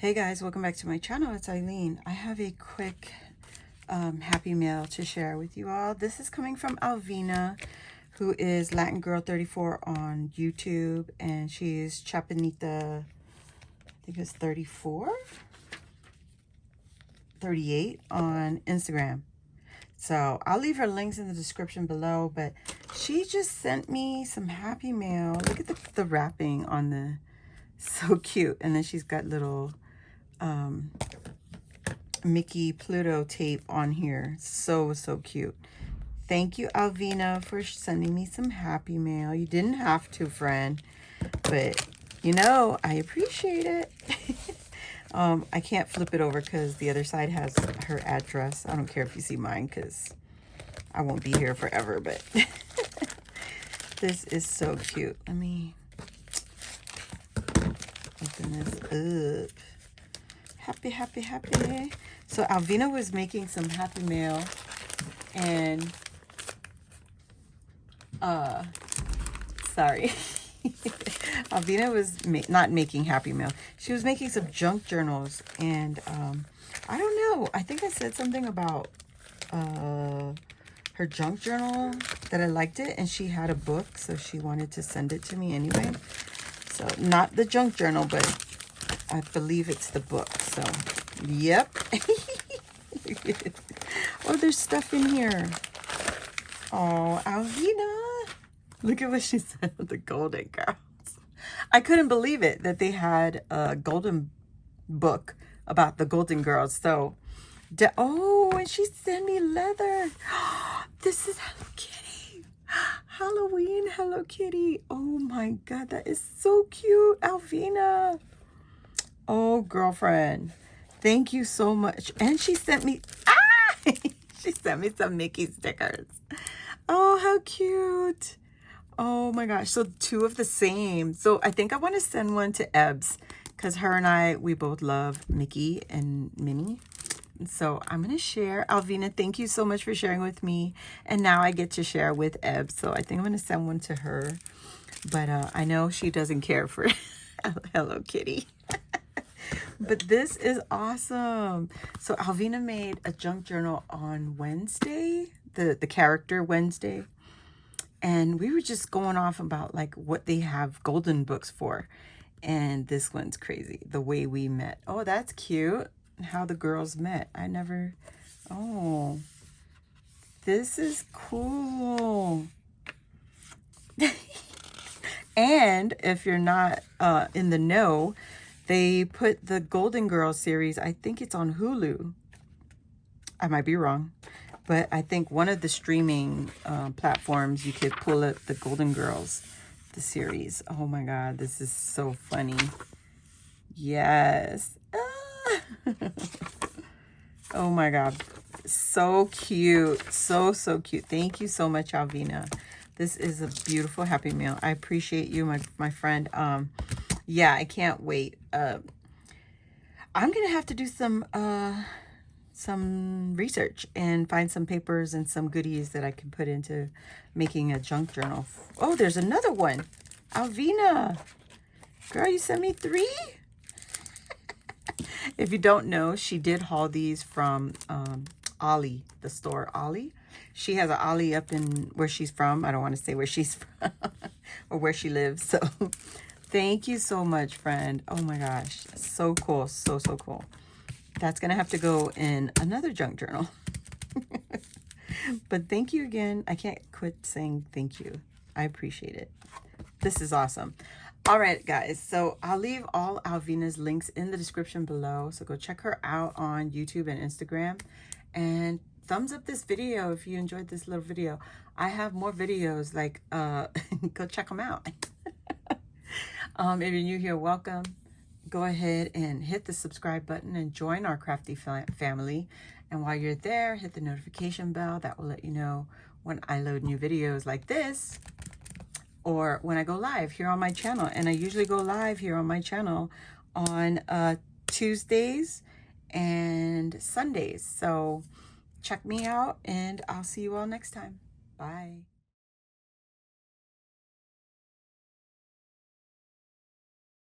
Hey guys, welcome back to my channel. It's Eileen. I have a quick happy mail to share with you all. This is coming from Alvina, who is Latin Girl 34 on YouTube, and she is Chapinita, I think it's 38 on Instagram. So I'll leave her links in the description below, but she just sent me some happy mail. Look at the wrapping on the, so cute. And then she's got little Mickey Pluto tape on here. So cute. Thank you, Alvina, for sending me some happy mail. You didn't have to, friend, but you know, I appreciate it. I can't flip it over because the other side has her address. I don't care if you see mine because I won't be here forever, but this is so cute. Let me open this up. Happy. So Alvina was making some happy mail, and sorry. Alvina was not making happy mail. She was making some junk journals, and I don't know. I think I said something about her junk journal that I liked it, and she had a book, so she wanted to send it to me anyway. So not the junk journal, but I believe it's the book. So yep. Oh, there's stuff in here. Oh, Alvina, look at what she said. The Golden Girls. I couldn't believe it that they had a golden book about the Golden Girls. So oh, and she sent me leather. This is Hello Kitty. Halloween Hello Kitty. Oh my God, that is so cute, Alvina. Oh, girlfriend, thank you so much. And she sent me, she sent me some Mickey stickers. Oh, how cute. Oh my gosh. So two of the same. So I think I want to send one to Ebbs because her and we both love Mickey and Minnie. So I'm going to share. Alvina, thank you so much for sharing with me. And now I get to share with Ebbs. So I think I'm going to send one to her. But I know she doesn't care for Hello Kitty. But this is awesome. So Alvina made a junk journal on Wednesday, the character Wednesday. And we were just going off about like what they have golden books for. And this one's crazy. The way we met. Oh, that's cute. How the girls met. Oh, this is cool. And if you're not in the know, they put the Golden Girls series, I think it's on Hulu. I might be wrong, but I think one of the streaming platforms, you could pull up the Golden Girls, the series. Oh my God, this is so funny. Yes. Oh my God, so cute. So cute. Thank you so much, Alvina. This is a beautiful happy meal. I appreciate you, my friend. Yeah, I can't wait. I'm gonna have to do some research and find some papers and some goodies that I can put into making a junk journal. Oh, there's another one. Alvina, girl, you sent me 3. If you don't know, she did haul these from Ollie, the store Ollie. She has an Ollie up in where she's from. I don't want to say where she's from or where she lives. So thank you so much, friend. Oh my gosh, so cool. So cool. That's gonna have to go in another junk journal. But thank you again. I can't quit saying thank you. I appreciate it. This is awesome. All right, guys, so I'll leave all Alvina's links in the description below. So go check her out on YouTube and Instagram, and thumbs up this video if you enjoyed this little video. I have more videos, like go check them out. If you're new here, welcome. Go ahead and hit the subscribe button and join our crafty family. And while you're there, hit the notification bell. That will let you know when I load new videos like this, or when I go live here on my channel. And I usually go live here on my channel on Tuesdays and Sundays. So check me out, and I'll see you all next time. Bye.